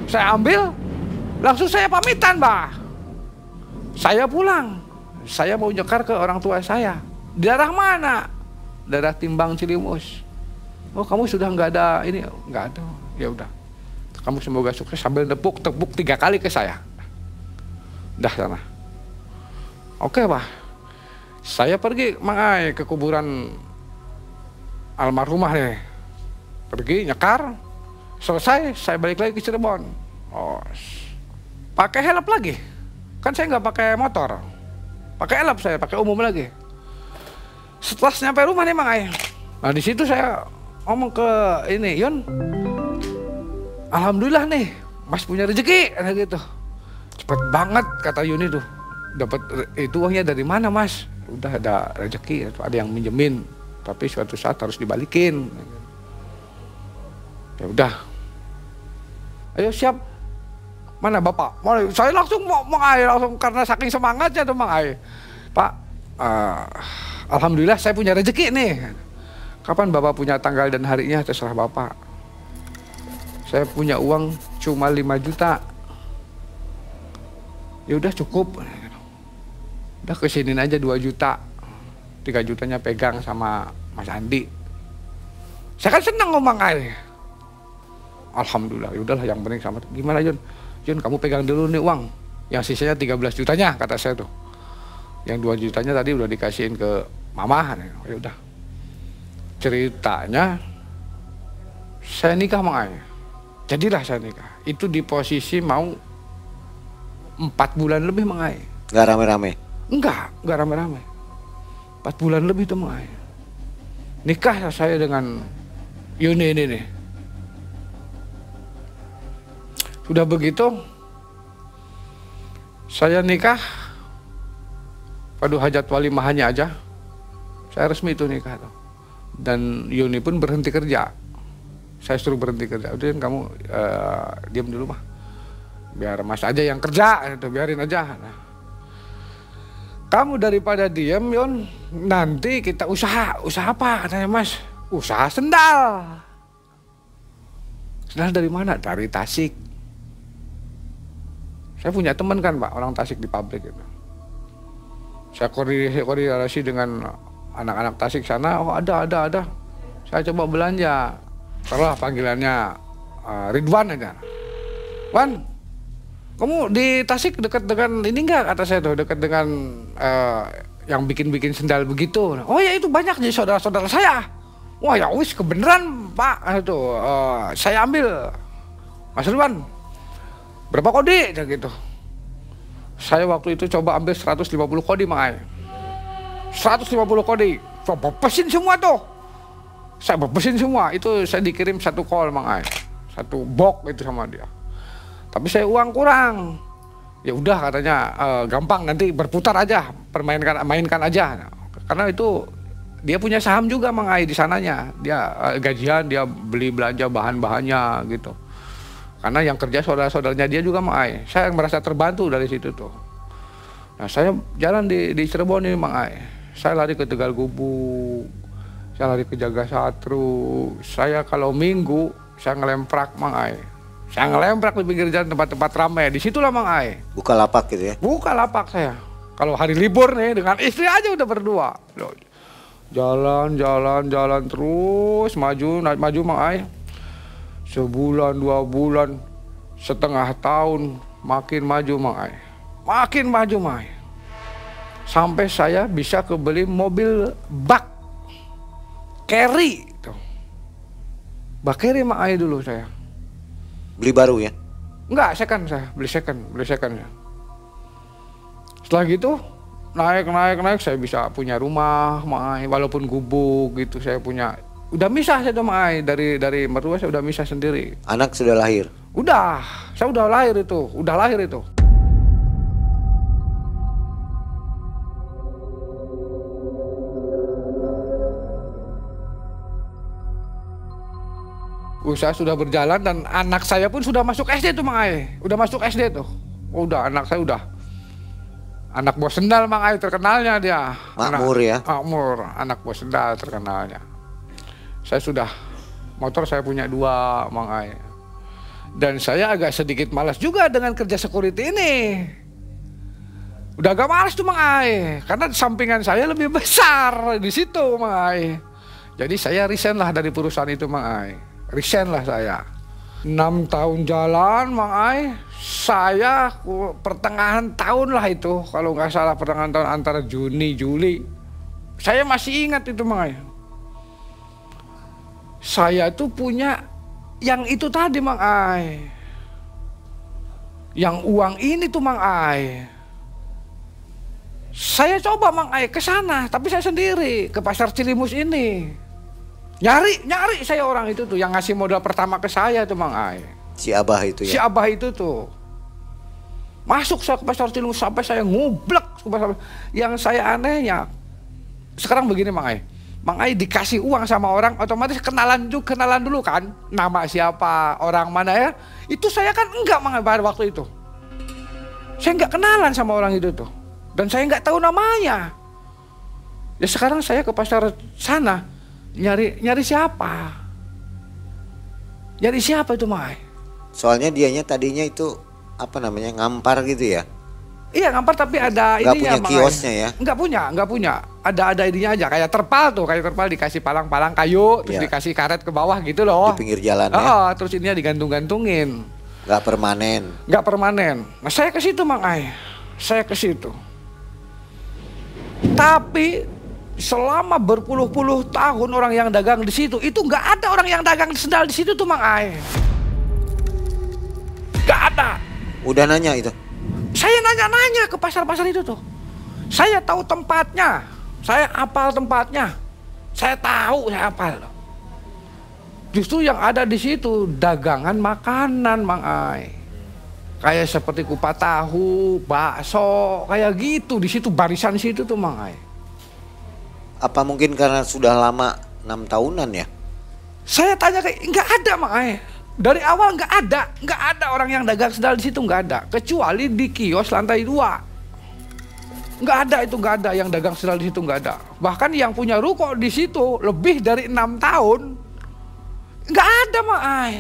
saya ambil, langsung saya pamitan, Bah. Saya pulang, saya mau nyekar ke orang tua saya. Daerah mana? Daerah Timbang Cilimus. Oh, kamu sudah nggak ada ini? Nggak ada. Ya udah. Kamu semoga sukses, sambil tepuk 3 kali ke saya. Dah sana. Oke, Pak. Saya pergi, Mang Ai, ke kuburan almarhumah nih. Pergi nyekar. Selesai, saya balik lagi ke Cirebon. Oh, pakai helm lagi. Kan saya nggak pakai motor. Pakai helm saya, pakai umum lagi. Setelah nyampe rumah nih, Mang Ai. Nah, di situ saya ngomong ke ini, Yon. Alhamdulillah nih, Mas punya rezeki, ada gitu. Cepet banget kata Yuni tuh. Dapat itu uangnya dari mana, Mas? Udah ada rezeki, ada yang minjemin, tapi suatu saat harus dibalikin. Ya udah. Ayo siap. Mana Bapak? Saya langsung mau langsung karena saking semangatnya tuh Mang Ai. Pak, alhamdulillah saya punya rezeki nih. Kapan Bapak punya tanggal dan harinya terserah Bapak. Saya punya uang cuma 5 juta. Ya udah cukup. Udah kesinin aja 2 juta. 3 jutanya pegang sama Mas Andi. Saya kan senang ngomong Ai. Alhamdulillah, ya udahlah yang penting sama. Gimana Jun? Jun, kamu pegang dulu nih uang. Yang sisanya 13 jutanya kata saya tuh. Yang 2 jutanya tadi udah dikasihin ke Mama. Ya udah. Ceritanya saya nikah Mang Ai. Jadilah saya nikah. Itu di posisi mau 4 bulan lebih Mang Ai. Nggak rame-rame? Enggak rame-rame. 4 bulan lebih tuh Mang Ai. Nikah saya dengan Yuni ini nih. Sudah begitu, saya nikah, padu hajat walimahannya aja, saya resmi itu nikah tuh. Dan Yuni pun berhenti kerja. Saya suruh berhenti kerja. Udah kamu diam dulu mah. Biar Mas aja yang kerja, itu biarin aja. Nah, kamu daripada diam Yon, nanti kita usaha apa katanya Mas? Usaha sendal. Sendal dari mana? Dari Tasik. Saya punya teman kan Pak, orang Tasik di pabrik itu. Saya koordinasi dengan anak-anak Tasik sana. Oh ada. Saya coba belanja. Setelah panggilannya Ridwan aja. Wan, kamu di Tasik dekat dengan ini enggak? Kata saya tuh dekat dengan yang bikin sendal begitu. Oh ya itu banyak jadi saudara-saudara saya. Wah ya wis kebenaran Pak itu saya ambil. Mas Ridwan, berapa kode? Gitu. Saya waktu itu coba ambil 150 kode Mang Ai. 150 kode. Coba bebesin semua tuh. Saya bebesin semua. Itu saya dikirim 1 call Mang Ai. 1 box itu sama dia. Tapi saya uang kurang. Ya udah katanya gampang nanti berputar aja, mainkan aja. Karena itu dia punya saham juga Mang Ai di sananya. Dia gajian, dia beli belanja bahan-bahannya gitu. Karena yang kerja saudara-saudaranya dia juga Mang Ai. Saya merasa terbantu dari situ tuh. Nah, saya jalan di Cirebon ini Mang Ai. Saya lari ke Tegal Gubuk. Saya lari ke Jaga Satru. Saya kalau minggu saya ngelemprak Mang Ai. Saya ngelemprak di pinggir jalan tempat-tempat ramai. Disitulah Mang Ai. Buka lapak gitu ya? Buka lapak saya. Kalau hari libur nih dengan istri aja udah berdua. Jalan terus maju Mang Ai. Sebulan, 2 bulan, setengah tahun makin maju Mang Ai. Makin maju Mang Ai. Sampai saya bisa kebeli mobil bak carry tuh. Bakeri Mang Ai dulu saya. Beli baru ya? Enggak, second saya, beli second ya. Setelah gitu naik saya bisa punya rumah Mang Ai, walaupun gubuk gitu saya punya. Udah misah saya tuh Mang Ai dari mertua saya udah misah sendiri. Anak sudah lahir? Udah, saya udah lahir itu. Usaha sudah berjalan dan anak saya pun sudah masuk SD tuh Mang Ai. Udah masuk SD tuh. Oh, udah anak saya udah. Anak bos sendal Mang Ai terkenalnya dia. Makmur ya? Makmur, anak bos sendal terkenalnya. Saya sudah, motor saya punya 2 Mang Ai. Dan saya agak sedikit malas juga dengan kerja security ini. Udah agak malas tuh Mang Ai. Karena sampingan saya lebih besar di situ Mang Ai. Jadi saya resign lah dari perusahaan itu Mang Ai. Resign lah saya. 6 tahun jalan Mang Ai. Saya pertengahan tahun lah itu. Kalau nggak salah pertengahan tahun antara Juni, Juli. Saya masih ingat itu Mang Ai. Saya tuh punya yang itu tadi Mang Ai. Yang uang ini tuh Mang Ai. Saya coba Mang Ai ke sana, tapi saya sendiri ke pasar Cilimus ini. Nyari saya orang itu tuh yang ngasih modal pertama ke saya tuh Mang Ai. Si Abah itu ya? Si Abah itu tuh. Masuk saya ke pasar Cilimus sampai saya ngublek ke pasar. Yang saya anehnya sekarang begini Mang Ai. Mang Ai dikasih uang sama orang otomatis kenalan dulu kan. Nama siapa, orang mana ya. Itu saya kan enggak Mang Ai pada waktu itu. Saya enggak kenalan sama orang itu tuh. Dan saya enggak tahu namanya. Ya sekarang saya ke pasar sana nyari siapa? Nyari siapa itu Mang Ai? Soalnya dianya tadinya itu apa namanya, ngampar gitu ya? Iya ngampar tapi ada nggak ininya punya kiosnya ya? Nggak punya. Ada ininya aja kayak terpal dikasih palang-palang kayu terus Ya. dikasih karet ke bawah gitu loh. Di pinggir jalan ya? Terus ininya digantung-gantungin. Nggak permanen? Nggak permanen. Nah saya ke situ Mang Ai. Saya ke situ. Tapi selama berpuluh-puluh tahun orang yang dagang di situ itu nggak ada orang yang dagang sendal di situ tuh Mang Ai. Nggak ada. Udah nanya itu? Saya nanya-nanya ke pasar-pasar itu tuh. Saya tahu tempatnya. Saya hafal tempatnya. Saya tahu, saya hafal. Justru yang ada di situ dagangan makanan Mang Ai. Kayak seperti kupat tahu, bakso, kayak gitu di situ barisan situ tuh Mang Ai. Apa mungkin karena sudah lama 6 tahunan ya? Saya tanya kayak nggak ada Mang Ai. Dari awal nggak ada orang yang dagang sendal di situ nggak ada, kecuali di kios lantai 2. Nggak ada yang dagang sendal di situ nggak ada. Bahkan yang punya ruko di situ lebih dari 6 tahun nggak ada Mang Ai.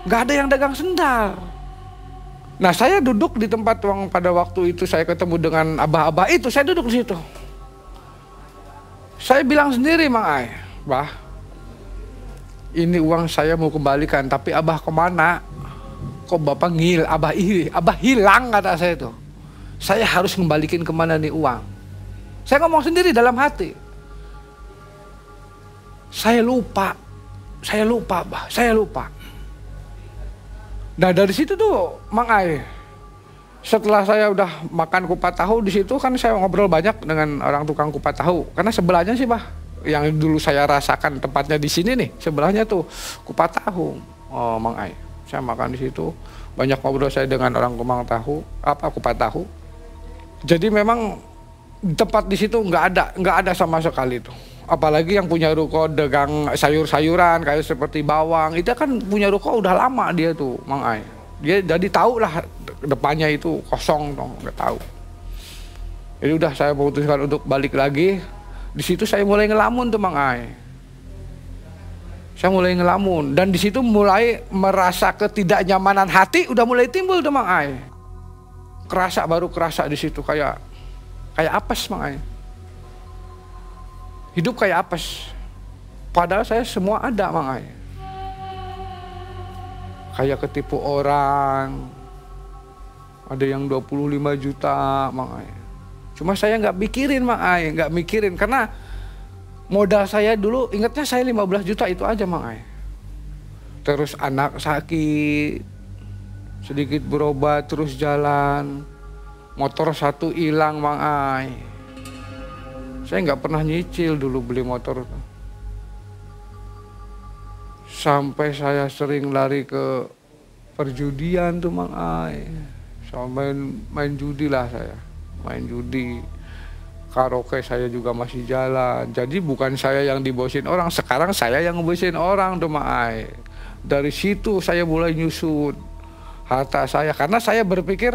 Nggak ada yang dagang sendal. Nah saya duduk di tempat yang pada waktu itu saya ketemu dengan abah-abah itu, saya duduk di situ. Saya bilang sendiri Mang Ai, Bah, ini uang saya mau kembalikan, tapi Abah kemana? Kok Bapak Abah hilang kata saya itu. Saya harus kembalikan kemana nih uang? Saya ngomong sendiri dalam hati. Saya lupa Bah, saya lupa. Nah dari situ tuh Mang Ai, setelah saya udah makan kupat tahu di situ kan saya ngobrol banyak dengan orang tukang kupat tahu. Karena sebelahnya sih Bah, yang dulu saya rasakan tempatnya di sini nih, sebelahnya tuh kupat tahu. Oh Mang Ai, saya makan di situ. Banyak ngobrol saya dengan orang kupat tahu. Jadi memang tempat di situ nggak ada sama sekali tuh. Apalagi yang punya ruko dagang sayur-sayuran kayak seperti bawang, itu kan punya ruko udah lama dia tuh Mang Ai. Dia jadi tahu lah depannya itu kosong dong, nggak tahu. Jadi udah saya memutuskan untuk balik lagi. Di situ saya mulai ngelamun tuh Mang Ai. Saya mulai ngelamun dan di situ mulai merasa ketidaknyamanan hati udah mulai timbul tuh Mang Ai. Baru kerasa di situ kayak apes Mang Ai. Hidup kayak apes. Padahal saya semua ada Mang Ai. Kayak ketipu orang. Ada yang 25 juta Mang Ai. Cuma saya nggak mikirin Mang Ai, nggak mikirin karena Modal saya dulu, ingatnya saya 15 juta itu aja Mang Ai. Terus anak sakit, sedikit berobat terus jalan. Motor satu hilang Mang Ai. Saya nggak pernah nyicil dulu beli motor. Sampai saya sering lari ke perjudian tuh Mang Ai. Sama main judi lah saya. Main judi. Karaoke saya juga masih jalan. Jadi bukan saya yang dibosin orang, sekarang saya yang ngebosin orang tuh Mang Ai. Dari situ saya mulai nyusut harta saya. Karena saya berpikir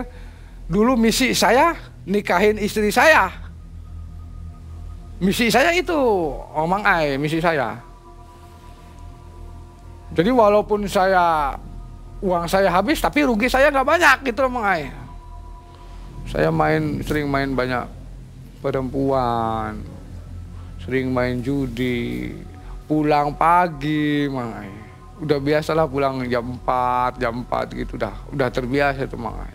dulu misi saya nikahin istri saya. Misi saya itu, Mang Ai, misi saya. Jadi walaupun uang saya habis, tapi rugi saya nggak banyak gitu Mang Ai. Saya sering main banyak perempuan, sering main judi, pulang pagi Mang Ai. Udah biasalah pulang jam 4 gitu udah terbiasa itu Mang Ai.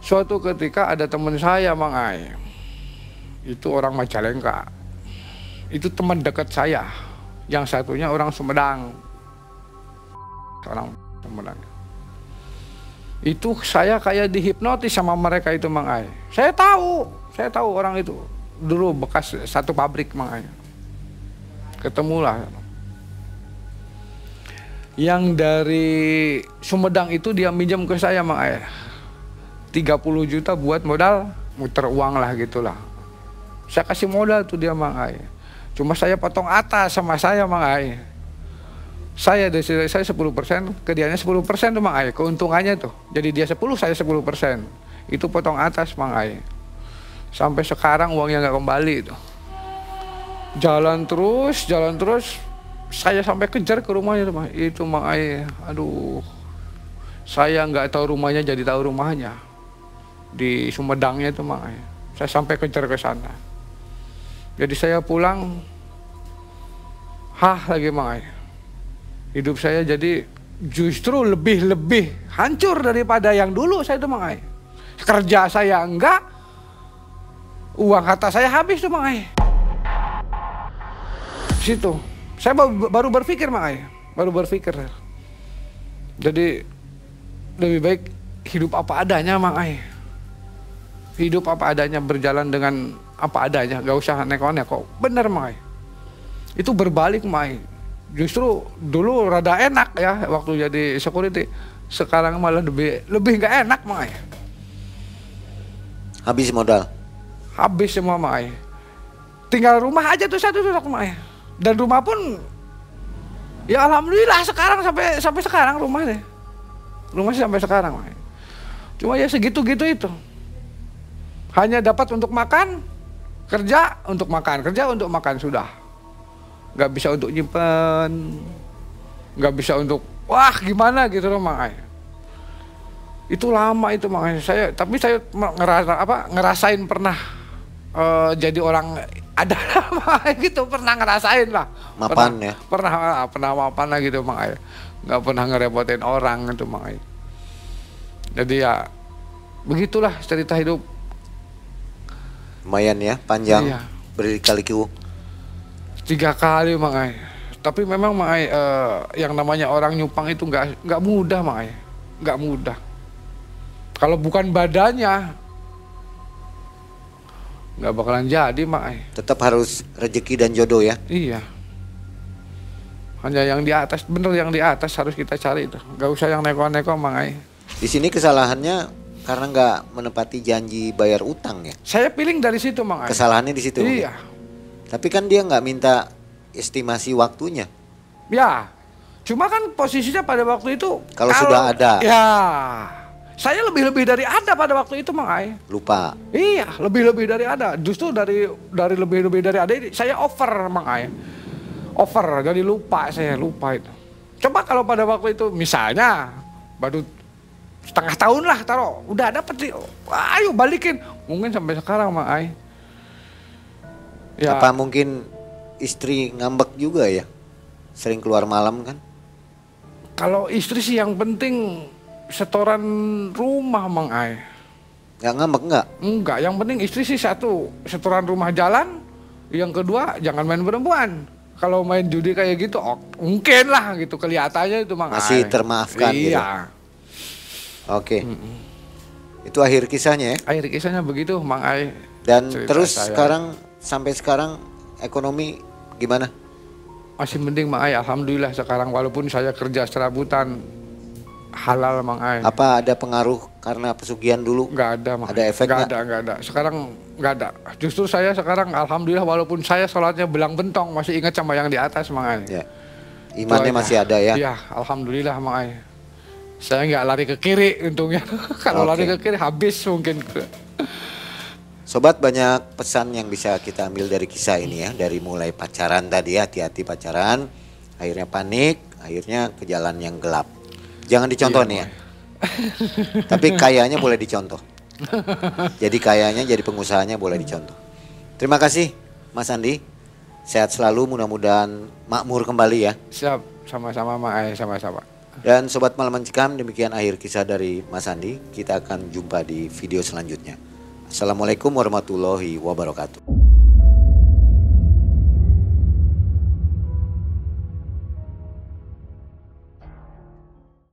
Suatu ketika ada teman saya Mang Ai. Itu orang Majalengka. Itu teman dekat saya. Yang satunya orang Sumedang. Orang Sumedang. Itu saya kayak dihipnotis sama mereka itu Mang Ai. Saya tahu orang itu. Dulu bekas satu pabrik Mang Ai. Ketemulah. Yang dari Sumedang itu dia minjem ke saya Mang Ai. 30 juta buat modal muter uang lah gitulah. Saya kasih modal tuh dia Mang Ai. Cuma saya potong atas sama saya Mang Ai. Saya 10%, ke dianya 10% tuh Mang Ai. Keuntungannya tuh. Jadi dia 10, saya 10%. Itu potong atas Mang Ai. Sampai sekarang uangnya nggak kembali itu. Jalan terus. Saya sampai kejar ke rumahnya itu Mang Ai. Aduh. Saya nggak tahu rumahnya jadi tahu rumahnya. Di Sumedangnya itu Mang Ai. Saya sampai kejar ke sana. Jadi saya pulang, lagi Mang Ai. Hidup saya jadi justru lebih hancur daripada yang dulu saya tuh Mang Ai. Kerja saya enggak, uang harta saya habis tuh Mang Ai. Situ, saya baru berpikir Mang Ai, Jadi lebih baik hidup apa adanya Mang Ai. Hidup apa adanya, berjalan dengan apa adanya, gak usah neko-neko. Bener Mang Ai. Itu berbalik Mang Ai. Justru dulu rada enak ya waktu jadi security. Sekarang malah lebih gak enak Mang Ai. Habis modal? Habis semua Mang Ai. Tinggal rumah aja tuh satu Mang Ai. Dan rumah pun ya alhamdulillah sekarang sampai sekarang rumahnya. Rumah sampai sekarang Mang Ai. Cuma ya segitu-gitu itu. Hanya dapat untuk makan, kerja untuk makan sudah. Nggak bisa untuk nyimpen, nggak bisa untuk gimana gitu loh Mang Ai. Itu lama itu Mang Ai. Tapi saya ngerasain pernah jadi orang adalah Mang Ai gitu, pernah ngerasain lah. Mapan ya? Pernah mapan lah gitu Mang Ai. Nggak pernah ngerepotin orang itu Mang Ai. Jadi ya begitulah cerita hidup. Lumayan ya, panjang. Iya. Berkali-kali 3 kali Mang Ai. Tapi memang Mang Ai, yang namanya orang nyupang itu nggak mudah Mang Ai. Nggak mudah. Kalau bukan badannya nggak bakalan jadi Mang Ai. Tetap harus rezeki dan jodoh ya. Iya. Hanya yang di atas, bener yang di atas harus kita cari itu. Nggak usah yang neko-neko Mang Ai. Di sini kesalahannya karena nggak menepati janji bayar utang ya. Saya feeling dari situ Mang Ai. Kesalahannya di situ. Iya. Tapi kan dia nggak minta estimasi waktunya. Ya. Cuma kan posisinya pada waktu itu Kalau sudah ada. Ya. Saya lebih dari ada pada waktu itu Mang Ai. Lupa. Iya, lebih dari ada. Justru dari lebih dari ada ini saya over Mang Ai. Over, jadi saya lupa itu. Coba kalau pada waktu itu misalnya baru setengah tahun lah taruh, udah dapet, ayo balikin. Mungkin sampai sekarang Mang Ai. Ya. Apa mungkin istri ngambek juga ya? Sering keluar malam kan? Kalau istri sih yang penting setoran rumah Mang Ai. Nggak ngambek nggak? Enggak, yang penting istri sih satu, setoran rumah jalan, Yang kedua, jangan main perempuan. Kalau main judi kayak gitu, mungkin lah gitu kelihatannya itu Mang Masih Ai. termaafkan gitu. Iya. Oke. Itu akhir kisahnya ya. Akhir kisahnya begitu Mang Ai. Dan Cerita terus saya. sampai sekarang ekonomi gimana? Masih mending Mang Ai, alhamdulillah sekarang walaupun saya kerja serabutan halal Mang Ai. Apa ada pengaruh karena pesugihan dulu? Nggak ada Mang. Ada efek nggak? Nggak ada. Sekarang nggak ada. Justru saya sekarang alhamdulillah walaupun saya sholatnya belang bentong masih ingat sama yang di atas Mang Ai. Ya. Imannya Itu aja. masih ada ya. Iya, alhamdulillah Mang Ai. Saya nggak lari ke kiri untungnya. Kalau Oke. lari ke kiri habis mungkin. Sobat, banyak pesan yang bisa kita ambil dari kisah ini ya. Dari mulai pacaran tadi, hati-hati pacaran, akhirnya panik, akhirnya ke jalan yang gelap. Jangan dicontoh nih ya. Tapi kayaknya boleh dicontoh. Jadi kayaknya jadi pengusahanya boleh dicontoh. Terima kasih Mas Andi. Sehat selalu, mudah-mudahan makmur kembali ya. Siap, sama-sama Mang Ai, sama-sama. Dan Sobat Malam Mencekam, demikian akhir kisah dari Mas Andi. Kita akan jumpa di video selanjutnya. Assalamualaikum warahmatullahi wabarakatuh.